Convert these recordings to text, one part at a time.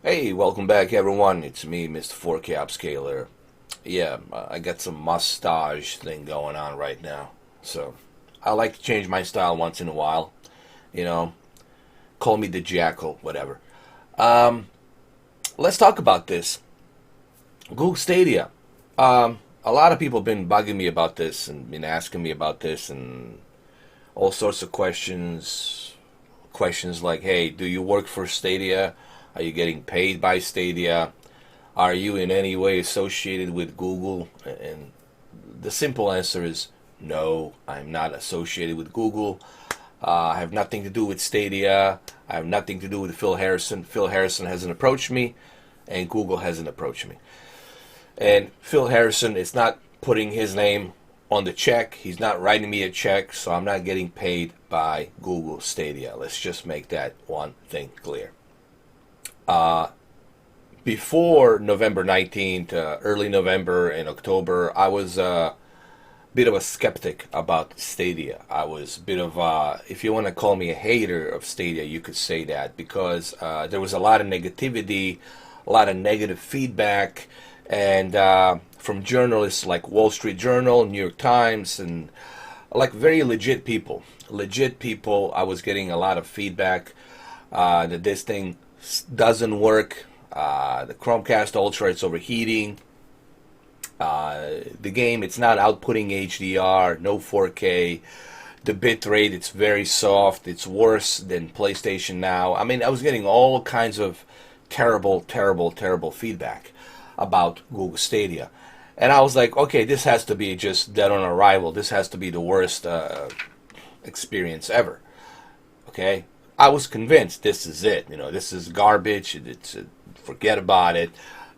Hey, welcome back everyone. It's me, Mr. 4K Upscaler. Yeah, I got some mustache thing going on right now. So, I like to change my style once in a while. You know, call me the jackal, whatever. Um, let's talk about this. Google Stadia. A lot of people have been bugging me about this and been asking me about this and all sorts of questions. Questions like, hey, do you work for Stadia? Are you getting paid by Stadia? Are you in any way associated with Google? And the simple answer is no, I'm not associated with Google. I have nothing to do with Stadia. I have nothing to do with Phil Harrison. Phil Harrison hasn't approached me, and Google hasn't approached me. And Phil Harrison is not putting his name on the check. He's not writing me a check, so I'm not getting paid by Google Stadia. Let's just make that one thing clear. Before November 19th, early November and October, I was a bit of a skeptic about Stadia. I was a bit of, if you want to call me a hater of Stadia, you could say that because there was a lot of negativity, a lot of negative feedback, and from journalists like Wall Street Journal, New York Times, and like very legit people. Legit people, I was getting a lot of feedback that this thing doesn't work. The Chromecast Ultra, it's overheating. The game, it's not outputting HDR, no 4K. The bit rate, it's very soft. It's worse than PlayStation Now. I mean, I was getting all kinds of terrible, terrible, terrible feedback about Google Stadia. And I was like, okay, this has to be just dead on arrival. This has to be the worst experience ever. Okay? I was convinced this is it. You know, this is garbage. It's forget about it.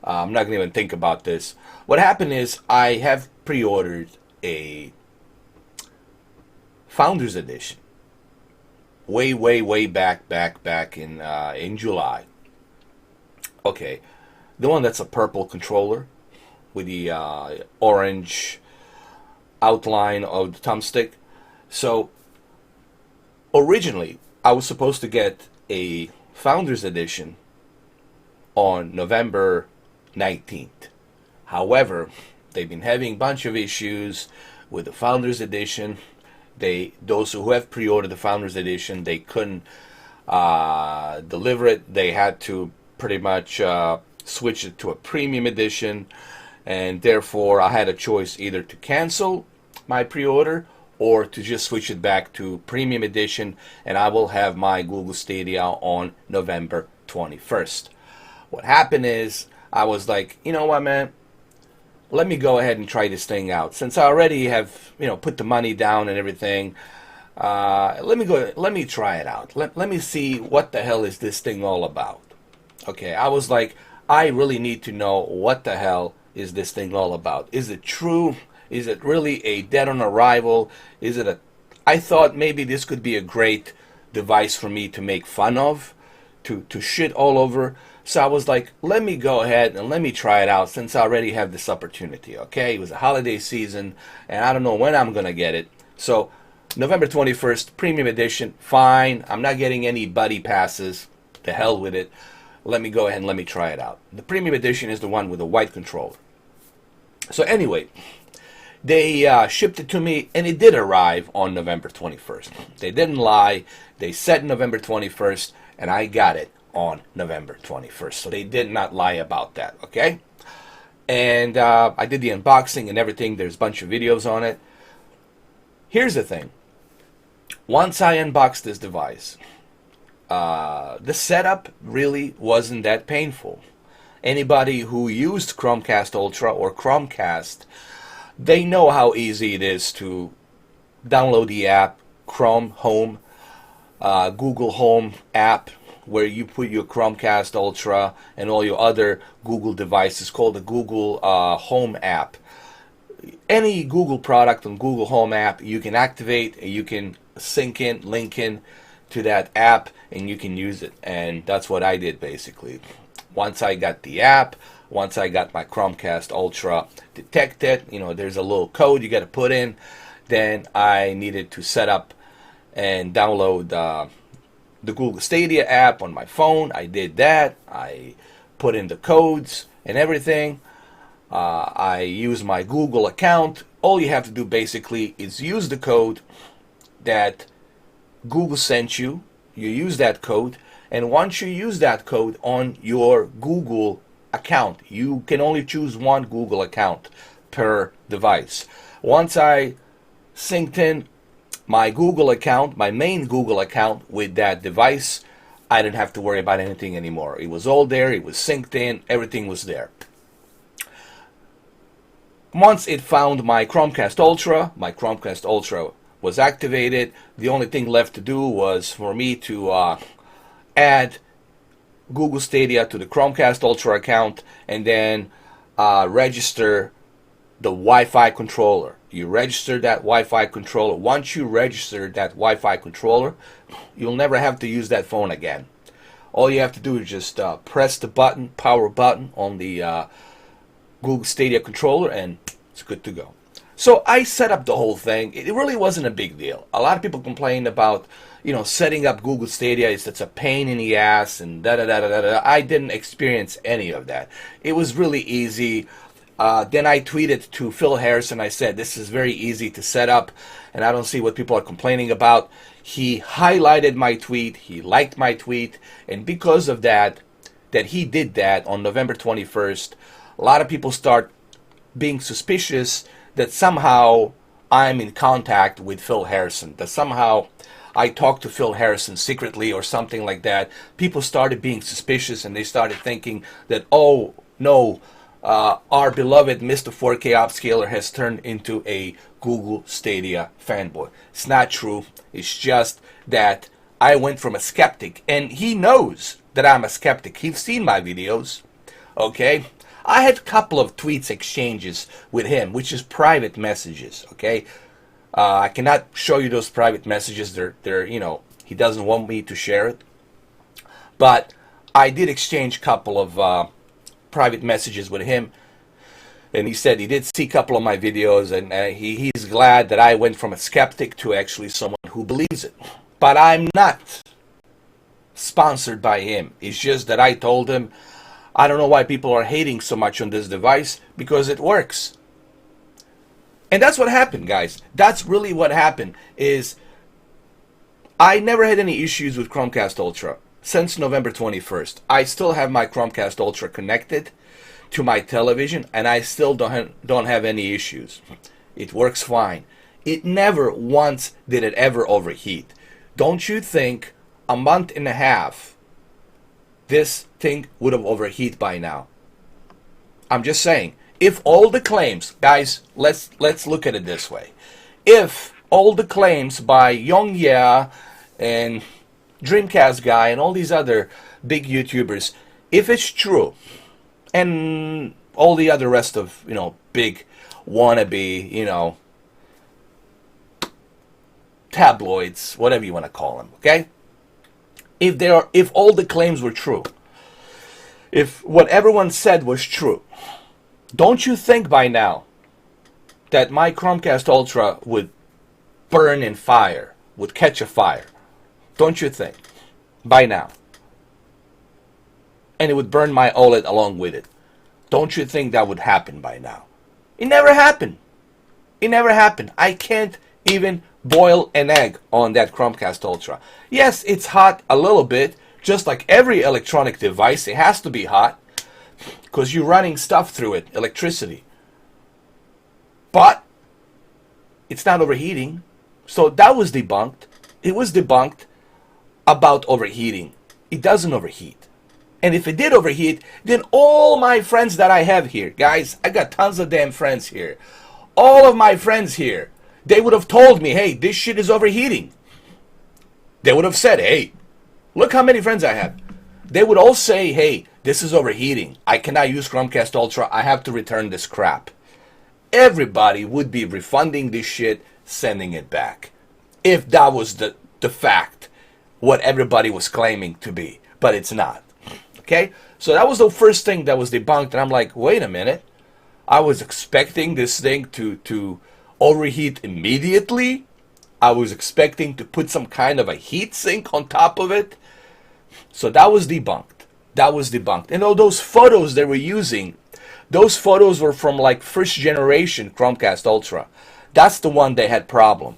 I'm not going to even think about this. What happened is I have pre-ordered a Founders Edition. Way, way, way back in July. Okay, the one that's a purple controller with the orange outline of the thumbstick. So originally, I was supposed to get a Founders Edition on November 19th. However, they've been having a bunch of issues with the Founders Edition. Those who have pre-ordered the Founders Edition, they couldn't deliver it. They had to pretty much switch it to a Premium Edition, and therefore I had a choice either to cancel my pre-order or to just switch it back to Premium Edition, and I will have my Google Stadia on November 21st. What happened is, I was like, you know what, man? Let me go ahead and try this thing out. Since I already have, put the money down and everything, let me try it out. Let me see what the hell is this thing all about. Okay, I was like, I really need to know what the hell is this thing all about. Is it true? Is it really a dead on arrival? I thought maybe this could be a great device for me to make fun of, to shit all over. So I was like, let me go ahead and let me try it out since I already have this opportunity, okay? It was a holiday season, and I don't know when I'm going to get it. So November 21st, Premium Edition, fine. I'm not getting any buddy passes. To hell with it. Let me go ahead and let me try it out. The Premium Edition is the one with the white controller. So anyway, they shipped it to me, and it did arrive on November 21st. They didn't lie. They said November 21st, and I got it on November 21st. So they did not lie about that, okay? And I did the unboxing and everything. There's a bunch of videos on it. Here's the thing. Once I unboxed this device, the setup really wasn't that painful. Anybody who used Chromecast Ultra or Chromecast, they know how easy it is to download the app, Chrome Home, Google Home app, where you put your Chromecast Ultra and all your other Google devices, called the Google Home app. Any Google product on Google Home app, you can activate, you can link in to that app, and you can use it. And that's what I did basically. Once I got the app, once I got my Chromecast Ultra detected, there's a little code you got to put in. Then I needed to set up and download the Google Stadia app on my phone. I did that. I put in the codes and everything. I use my Google account. All you have to do basically is use the code that Google sent you. You use that code, and once you use that code on your Google account, you can only choose one Google account per device. Once I synced in my Google account, my main Google account with that device, I didn't have to worry about anything anymore. It was all there, it was synced in, everything was there. Once it found my Chromecast Ultra was activated. The only thing left to do was for me to add Google Stadia to the Chromecast Ultra account and then register the Wi-Fi controller. You register that Wi-Fi controller. Once you register that Wi-Fi controller, you'll never have to use that phone again. All you have to do is just press the button, power button on the Google Stadia controller, and it's good to go. So I set up the whole thing. It really wasn't a big deal. A lot of people complain about, setting up Google Stadia. It's a pain in the ass and da da da da da. I didn't experience any of that. It was really easy. Then I tweeted to Phil Harrison. I said, this is very easy to set up, and I don't see what people are complaining about. He highlighted my tweet. He liked my tweet. And because of that he did that on November 21st, a lot of people start being suspicious that somehow I'm in contact with Phil Harrison, that somehow I talked to Phil Harrison secretly or something like that. People started being suspicious, and they started thinking that, oh no, our beloved Mr. 4K Upscaler has turned into a Google Stadia fanboy. It's not true. It's just that I went from a skeptic, and he knows that I'm a skeptic. He's seen my videos, okay? I had a couple of tweets exchanges with him, which is private messages, okay? I cannot show you those private messages. They're he doesn't want me to share it. But I did exchange a couple of private messages with him, and he said he did see a couple of my videos, and he's glad that I went from a skeptic to actually someone who believes it. But I'm not sponsored by him. It's just that I told him, I don't know why people are hating so much on this device, because it works. And that's what happened, guys. That's really what happened. Is I never had any issues with Chromecast Ultra since November 21st. I still have my Chromecast Ultra connected to my television, and I still don't have any issues. It works fine. It never once did it ever overheat. Don't you think a month and a half this thing would have overheated by now? I'm just saying, if all the claims, guys, let's look at it this way. If all the claims by Yongya and Dreamcast Guy and all these other big YouTubers, if it's true, and all the other rest of, big wannabe, tabloids, whatever you want to call them, okay? If all the claims were true, if what everyone said was true, don't you think by now that my Chromecast Ultra would burn in fire, would catch a fire? Don't you think? By now. And it would burn my OLED along with it. Don't you think that would happen by now? It never happened. It never happened. I can't even boil an egg on that Chromecast Ultra. Yes, it's hot a little bit, just like every electronic device. It has to be hot because you're running stuff through it, electricity. But it's not overheating. So that was debunked. It was debunked about overheating. It doesn't overheat. And if it did overheat, then all my friends that I have here, guys, I got tons of damn friends here. All of my friends here, they would have told me, hey, this shit is overheating. They would have said, hey, look how many friends I have. They would all say, hey, this is overheating. I cannot use Chromecast Ultra. I have to return this crap. Everybody would be refunding this shit, sending it back. If that was the fact, what everybody was claiming to be. But it's not. Okay? So that was the first thing that was debunked. And I'm like, wait a minute. I was expecting this thing to overheat immediately. I was expecting to put some kind of a heat sink on top of it. So that was debunked. That was debunked. And all those photos they were using, those photos were from like first generation Chromecast Ultra. That's the one they had problem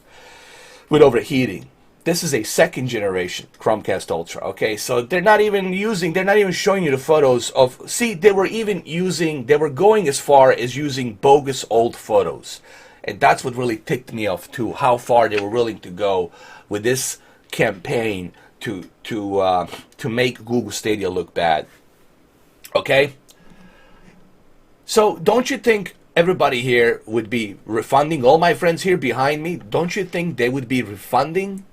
with overheating. This is a second generation Chromecast Ultra, okay? So they're not even showing you the photos of, see, they were going as far as using bogus old photos. And that's what really ticked me off too, how far they were willing to go with this campaign to make Google Stadia look bad, okay? So don't you think everybody here would be refunding, all my friends here behind me, don't you think they would be refunding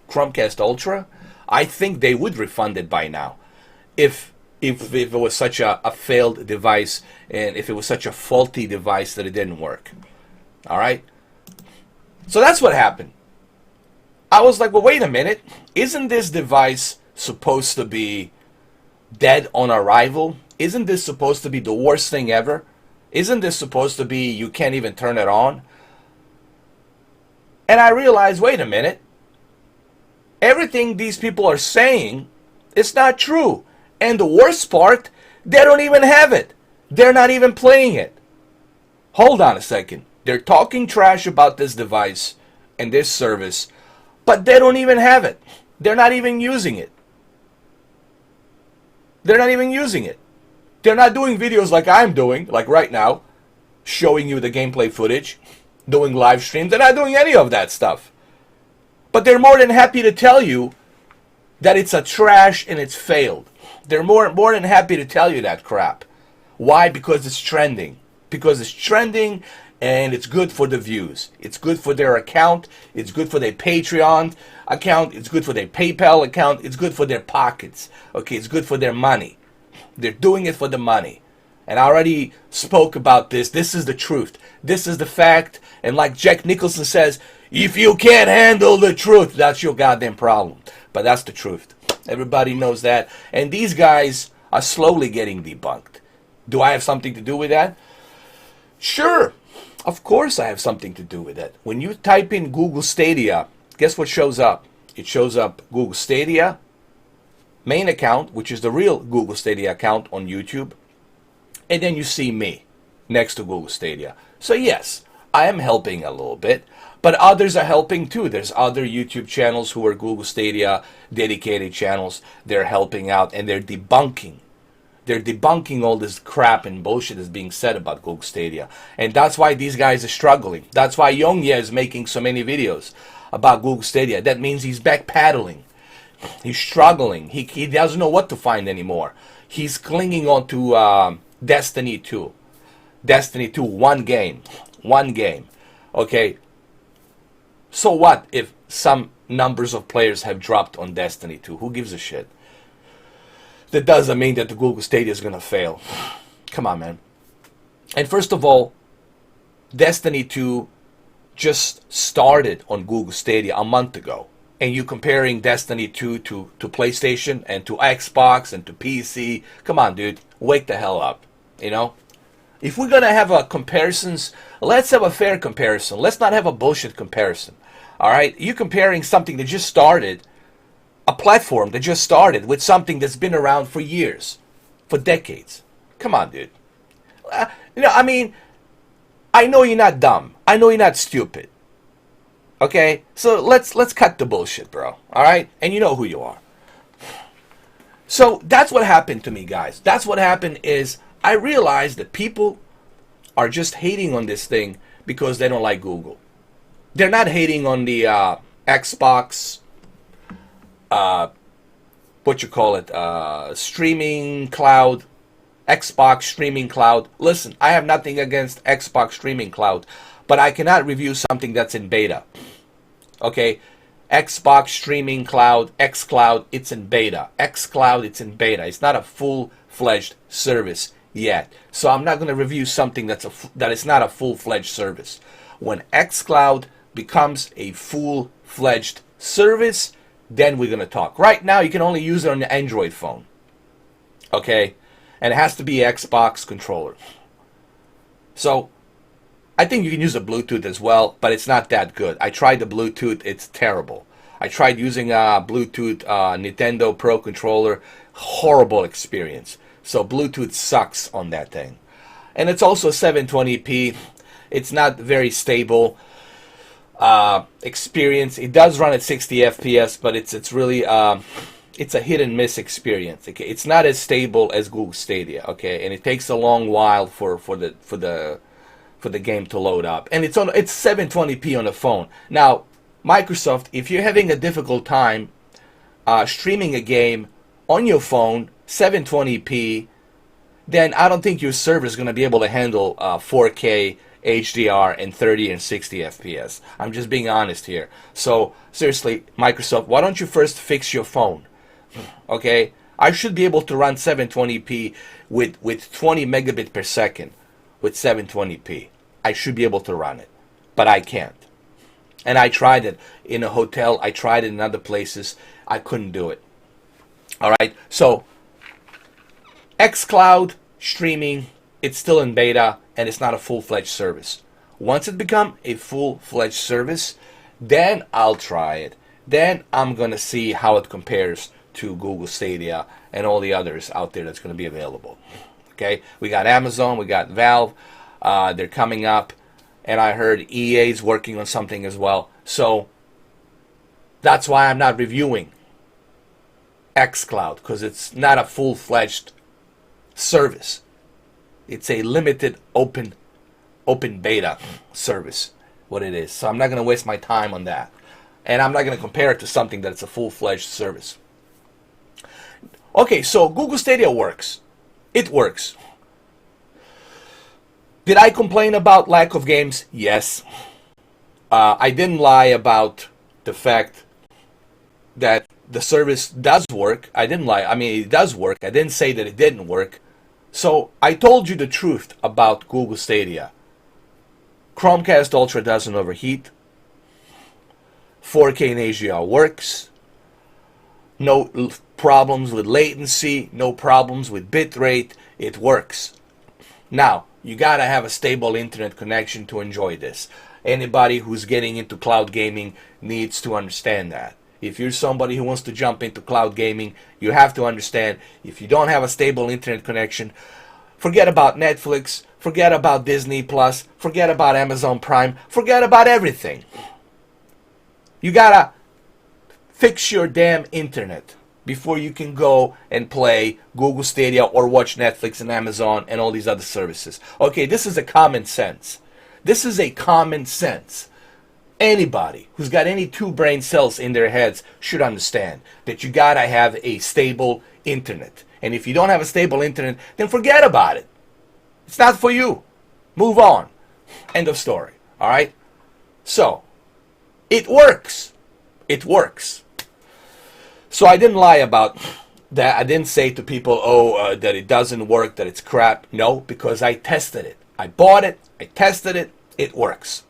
Chromecast Ultra? I think they would refund it by now if it was such a failed device and if it was such a faulty device that it didn't work. All right? So that's what happened. I was like, well, wait a minute. Isn't this device supposed to be dead on arrival? Isn't this supposed to be the worst thing ever? Isn't this supposed to be you can't even turn it on? And I realized, wait a minute. Everything these people are saying is not true. And the worst part, they don't even have it. They're not even playing it. Hold on a second. They're talking trash about this device and this service, but they don't even have it. They're not even using it. They're not even using it. They're not doing videos like I'm doing, like right now, showing you the gameplay footage, doing live streams. They're not doing any of that stuff. But they're more than happy to tell you that it's a trash and it's failed. They're more than happy to tell you that crap. Why? Because it's trending. Because it's trending and it's good for the views. It's good for their account. It's good for their Patreon account. It's good for their PayPal account. It's good for their pockets. Okay, it's good for their money. They're doing it for the money. And I already spoke about this. This is the truth. This is the fact. And like Jack Nicholson says, if you can't handle the truth, that's your goddamn problem. But that's the truth. Everybody knows that. And these guys are slowly getting debunked. Do I have something to do with that? Sure. Of course I have something to do with that. When you type in Google Stadia, guess what shows up? It shows up Google Stadia main account, which is the real Google Stadia account on YouTube. And then you see me next to Google Stadia. So yes, I am helping a little bit. But others are helping too. There's other YouTube channels who are Google Stadia dedicated channels. They're helping out and they're debunking. They're debunking all this crap and bullshit that's being said about Google Stadia. And that's why these guys are struggling. That's why Yongye is making so many videos about Google Stadia. That means he's backpedaling. He's struggling. He doesn't know what to find anymore. He's clinging on to Destiny 2. Destiny 2, one game. One game. Okay. So what if some numbers of players have dropped on Destiny 2? Who gives a shit? That doesn't mean that the Google Stadia is going to fail. Come on, man. And first of all, Destiny 2 just started on Google Stadia a month ago. And you comparing Destiny 2 to PlayStation and to Xbox and to PC. Come on, dude. Wake the hell up. You know? If we're going to have a comparisons, let's have a fair comparison. Let's not have a bullshit comparison. All right? You're comparing something that just started, a platform that just started with something that's been around for years, for decades. Come on, dude. I mean, I know you're not dumb. I know you're not stupid. Okay? So let's cut the bullshit, bro. All right? And you know who you are. So that's what happened to me, guys. That's what happened is I realized that people are just hating on this thing because they don't like Google. They're not hating on the Xbox, streaming cloud, Xbox streaming cloud. Listen, I have nothing against Xbox streaming cloud, but I cannot review something that's in beta. Okay? Xbox streaming cloud, xCloud, it's in beta. xCloud, it's in beta. It's not a full-fledged service yet. So I'm not going to review something that is not a full-fledged service. When xCloud becomes a full-fledged service, then we're going to talk. Right now, you can only use it on the Android phone. Okay? And it has to be Xbox controller. So, I think you can use the Bluetooth as well, but it's not that good. I tried the Bluetooth. It's terrible. I tried using a Bluetooth Nintendo Pro controller. Horrible experience. So Bluetooth sucks on that thing. And it's also 720p. It's not very stable experience. It does run at 60 FPS, but it's really it's a hit and miss experience. Okay, it's not as stable as Google Stadia. Okay, and it takes a long while for the game to load up. And it's 720p on the phone. Now, Microsoft, if you're having a difficult time streaming a game on your phone 720p, then I don't think your server is going to be able to handle 4K HDR and 30 and 60 FPS. I'm just being honest here. So seriously, Microsoft, why don't you first fix your phone? Okay, I should be able to run 720p with 20 megabit per second with 720p. I should be able to run it, but I can't. And I tried it in a hotel. I tried it in other places. I couldn't do it. All right, so xCloud streaming, it's still in beta, and it's not a full-fledged service. Once it becomes a full-fledged service, then I'll try it. Then I'm going to see how it compares to Google Stadia and all the others out there that's going to be available. Okay, we got Amazon, we got Valve, they're coming up, and I heard EA's working on something as well. So that's why I'm not reviewing xCloud, because it's not a full-fledged service. It's a limited open beta service, what it is. So I'm not going to waste my time on that. And I'm not going to compare it to something that's a full-fledged service. Okay, so Google Stadia works. It works. Did I complain about lack of games? Yes. I didn't lie about the fact that the service does work. I didn't lie. I mean, it does work. I didn't say that it didn't work. So I told you the truth about Google Stadia. Chromecast Ultra doesn't overheat. 4K and HDR works. No problems with latency. No problems with bitrate. It works. Now, you gotta have a stable internet connection to enjoy this. Anybody who's getting into cloud gaming needs to understand that. If you're somebody who wants to jump into cloud gaming, you have to understand, if you don't have a stable internet connection, forget about Netflix, forget about Disney Plus, forget about Amazon Prime, forget about everything. You gotta fix your damn internet before you can go and play Google Stadia or watch Netflix and Amazon and all these other services. Okay, this is a common sense. This is a common sense. Anybody who's got any two brain cells in their heads should understand that you gotta have a stable internet. And if you don't have a stable internet, then forget about it. It's not for you. Move on. End of story. All right? So, it works. It works. So I didn't lie about that. I didn't say to people, that it doesn't work, that it's crap. No, because I tested it. I bought it. I tested it. It works.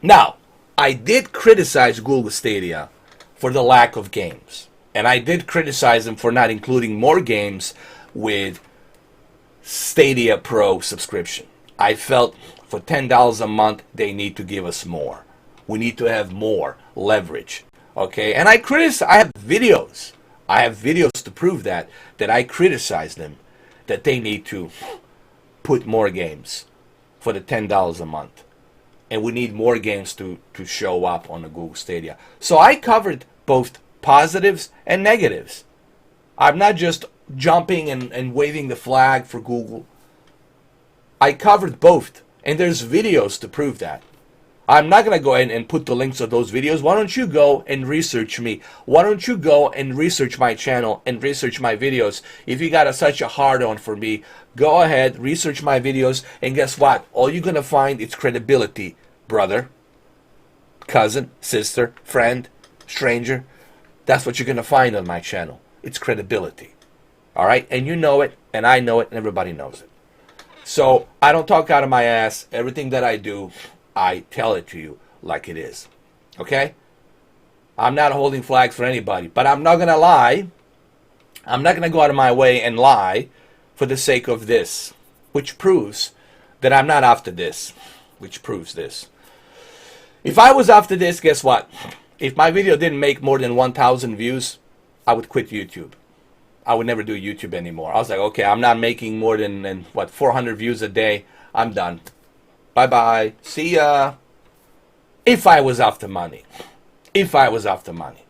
Now, I did criticize Google Stadia for the lack of games. And I did criticize them for not including more games with Stadia Pro subscription. I felt for $10 a month, they need to give us more. We need to have more leverage. Okay? And I have videos. I have videos to prove that I criticize them, that they need to put more games for the $10 a month. And we need more games to show up on the Google Stadia. So I covered both positives and negatives. I'm not just jumping and waving the flag for Google. I covered both. And there's videos to prove that. I'm not going to go ahead and put the links of those videos. Why don't you go and research me? Why don't you go and research my channel and research my videos? If you got such a hard-on for me, go ahead, research my videos, and guess what? All you're going to find is credibility, brother, cousin, sister, friend, stranger. That's what you're going to find on my channel. It's credibility. All right? And you know it, and I know it, and everybody knows it. So I don't talk out of my ass. Everything that I do, I tell it to you like it is. Okay? I'm not holding flags for anybody, but I'm not going to lie. I'm not going to go out of my way and lie for the sake of this, which proves that I'm not after this. which proves this. If I was after this, guess what? If my video didn't make more than 1,000 views, I would quit YouTube. I would never do YouTube anymore. I was like, okay, I'm not making more than 400 views a day. I'm done. Bye-bye. See ya. If I was after money. If I was after money.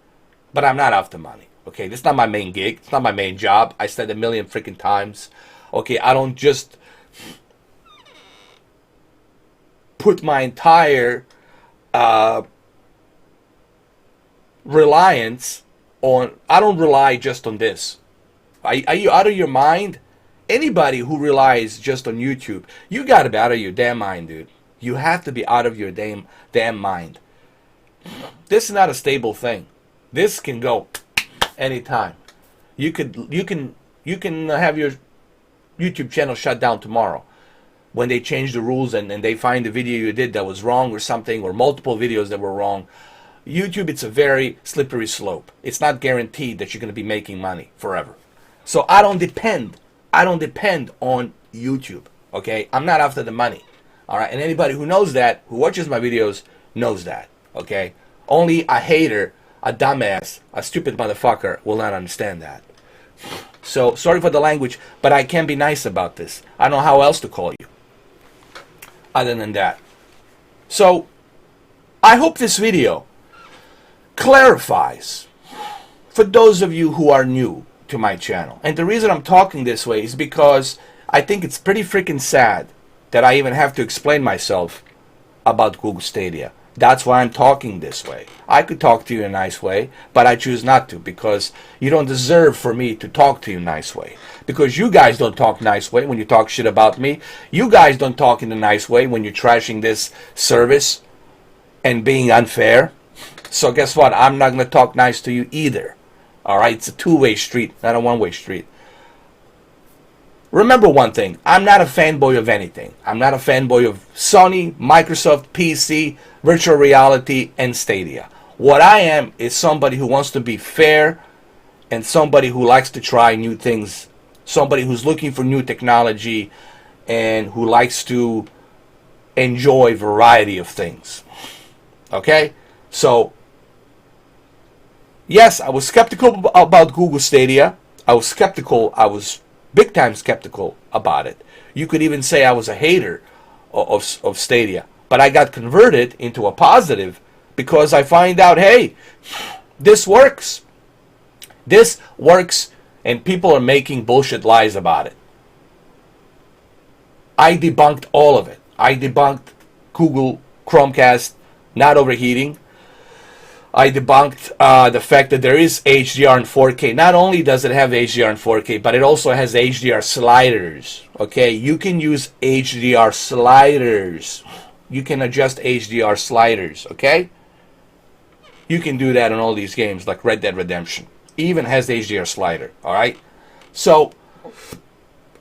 But I'm not after money. Okay, this is not my main gig. It's not my main job. I said a million freaking times. Okay, I don't just put my entire reliance on, I don't rely just on this. Are you out of your mind? Anybody who relies just on YouTube, you gotta be out of your damn mind, dude. You have to be out of your damn mind. This is not a stable thing. This can go anytime. You can have your YouTube channel shut down tomorrow when they change the rules and they find the video you did that was wrong or something, or multiple videos that were wrong. YouTube, it's a very slippery slope. It's not guaranteed that you're going to be making money forever. So I don't depend on YouTube, okay? I'm not after the money, all right? And anybody who knows that, who watches my videos, knows that, okay? Only a hater, a dumbass, a stupid motherfucker will not understand that. So, sorry for the language, but I can be nice about this. I don't know how else to call you other than that. So, I hope this video clarifies for those of you who are new to my channel. And the reason I'm talking this way is because I think it's pretty freaking sad that I even have to explain myself about Google Stadia. That's why I'm talking this way. I could talk to you in a nice way, but I choose not to, because you don't deserve for me to talk to you in a nice way. Because you guys don't talk nice way when you talk shit about me. You guys don't talk in a nice way when you're trashing this service and being unfair. So guess what? I'm not going to talk nice to you either. All right? It's a two-way street, not a one-way street. Remember one thing. I'm not a fanboy of anything. I'm not a fanboy of Sony, Microsoft, PC, virtual reality, and Stadia. What I am is somebody who wants to be fair and somebody who likes to try new things. Somebody who's looking for new technology and who likes to enjoy variety of things. Okay? So, yes, I was skeptical about Google Stadia. I was skeptical. I was big time skeptical about it. You could even say I was a hater of Stadia. But I got converted into a positive because I find out, hey, this works. This works, and people are making bullshit lies about it. I debunked all of it. I debunked Google Chromecast not overheating. I debunked the fact that there is HDR and 4K. Not only does it have HDR and 4K, but it also has HDR sliders. Okay, you can use HDR sliders. You can adjust HDR sliders, okay? You can do that in all these games, like Red Dead Redemption. Even has the HDR slider, all right? So,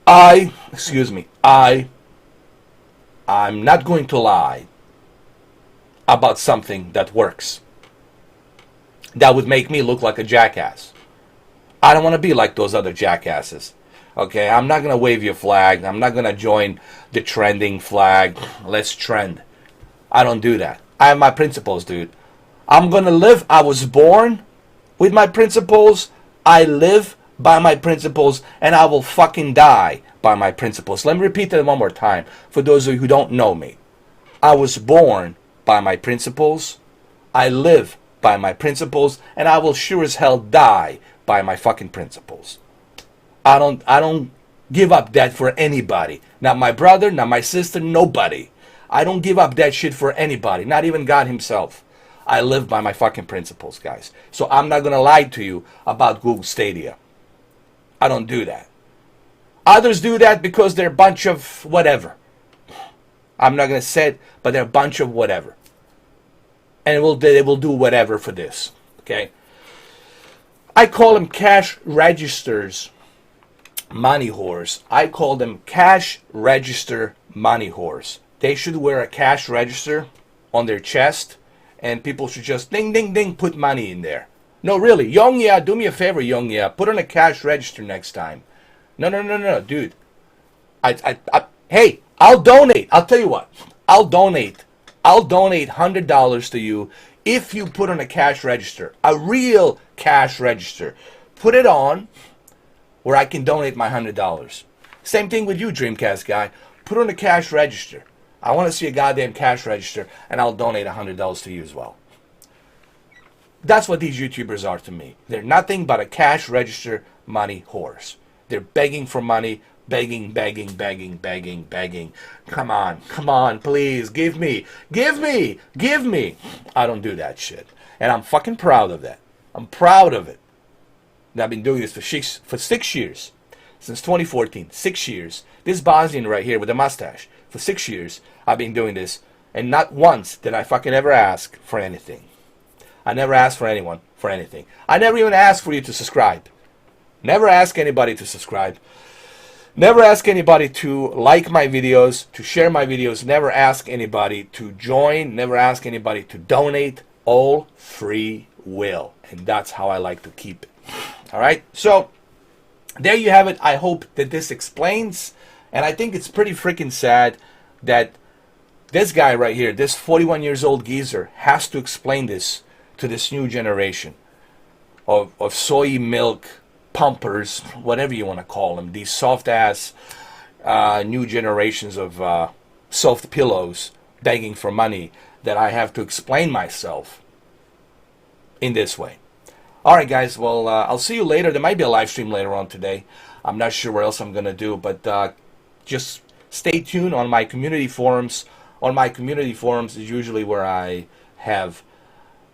I'm not going to lie about something that works. That would make me look like a jackass. I don't want to be like those other jackasses. Okay, I'm not going to wave your flag. I'm not going to join the trending flag. Let's trend. I don't do that. I have my principles, dude. I'm going to live. I was born with my principles. I live by my principles. And I will fucking die by my principles. Let me repeat that one more time for those of you who don't know me. I was born by my principles. I live by my principles, and I will sure as hell die by my fucking principles. I don't give up that for anybody. Not my brother, not my sister, nobody. I don't give up that shit for anybody, not even God himself. I live by my fucking principles, guys. So I'm not gonna lie to you about Google Stadia. I don't do that. Others do that because they're a bunch of whatever. I'm not gonna say it, but they're a bunch of whatever. And they will do whatever for this, okay? I call them cash registers, money whores. I call them cash register money whores. They should wear a cash register on their chest, and people should just ding, ding, ding, put money in there. No, really, Yongya, do me a favor, Yongya, put on a cash register next time. No, dude. Hey, I'll donate. I'll tell you what. I'll donate $100 to you if you put on a cash register, a real cash register. Put it on where I can donate my $100. Same thing with you, Dreamcast guy. Put on a cash register. I want to see a goddamn cash register, and I'll donate $100 to you as well. That's what these YouTubers are to me. They're nothing but a cash register money whores. They're begging for money, begging. Come on, please, give me. I don't do that shit. And I'm fucking proud of that. I'm proud of it. And I've been doing this for 6 years. Since 2014, 6 years. This Bosnian right here with a mustache. For 6 years, I've been doing this. And not once did I fucking ever ask for anything. I never asked for anyone for anything. I never even asked for you to subscribe. Never ask anybody to subscribe. Never ask anybody to like my videos, to share my videos. Never ask anybody to join. Never ask anybody to donate. All free will. And that's how I like to keep it. All right? So, there you have it. I hope that this explains. And I think it's pretty freaking sad that this guy right here, this 41 years old geezer, has to explain this to this new generation of soy milk pumpers, whatever you want to call them, these soft-ass new generations of soft pillows begging for money, that I have to explain myself in this way. All right, guys, well, I'll see you later. There might be a live stream later on today. I'm not sure what else I'm going to do, but just stay tuned on my community forums. On my community forums is usually where I have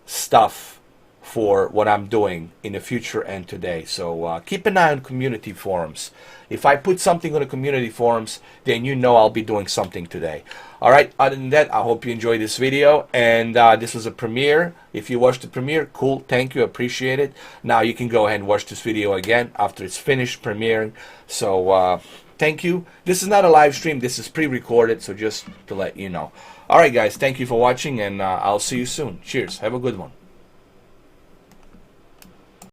stuff for what I'm doing in the future and today. So keep an eye on community forums. If I put something on the community forums, then you know I'll be doing something today. All right, other than that, I hope you enjoyed this video. And this was a premiere. If you watched the premiere, cool, thank you, appreciate it. Now you can go ahead and watch this video again after it's finished premiering. So thank you. This is not a live stream. This is pre-recorded, so just to let you know. All right, guys, thank you for watching, and I'll see you soon. Cheers. Have a good one.